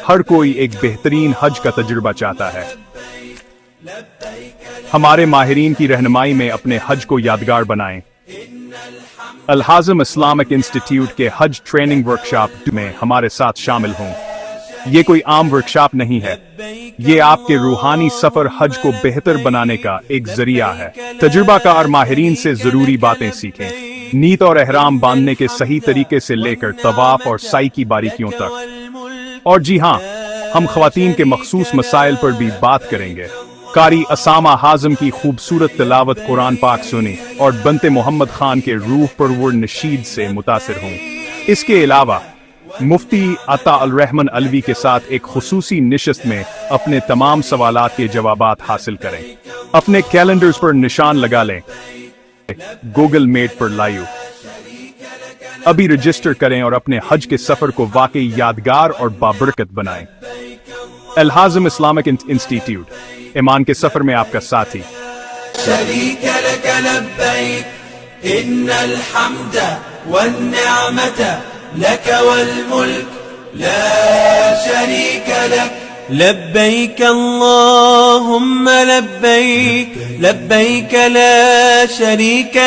ہر کوئی ایک بہترین حج کا تجربہ چاہتا ہے۔ ہمارے ماہرین کی رہنمائی میں اپنے حج کو یادگار بنائیں۔ الحازم اسلامک انسٹیٹیوٹ کے حج ٹریننگ ورکشاپ میں ہمارے ساتھ شامل ہوں۔ یہ کوئی عام ورکشاپ نہیں ہے، یہ آپ کے روحانی سفر حج کو بہتر بنانے کا ایک ذریعہ ہے۔ تجربہ کار ماہرین سے ضروری باتیں سیکھیں، نیت اور احرام باندھنے کے صحیح طریقے سے لے کر طواف اور سعی کی باریکیوں تک۔ اور جی ہاں، ہم خواتین کے مخصوص مسائل پر بھی بات کریں گے۔ قاری اسامہ حازم کی خوبصورت تلاوت قرآن پاک سنی اور بنت محمد خان کے روح پرور نشید سے متاثر ہوں۔ اس کے علاوہ مفتی عطا الرحمن علوی کے ساتھ ایک خصوصی نشست میں اپنے تمام سوالات کے جوابات حاصل کریں۔ اپنے کیلنڈرز پر نشان لگا لیں، گوگل میٹ پر لائیو۔ ابھی رجسٹر کریں اور اپنے حج کے سفر کو واقعی یادگار اور بابرکت بنائیں۔ الحازم اسلامک انسٹیٹیوٹ، ایمان کے سفر میں آپ کا ساتھی۔ شریک لک لبیک ان الحمد والنعمت لک والملک لا شریک لک لبیک اللہم لبیک لبیک لا شریک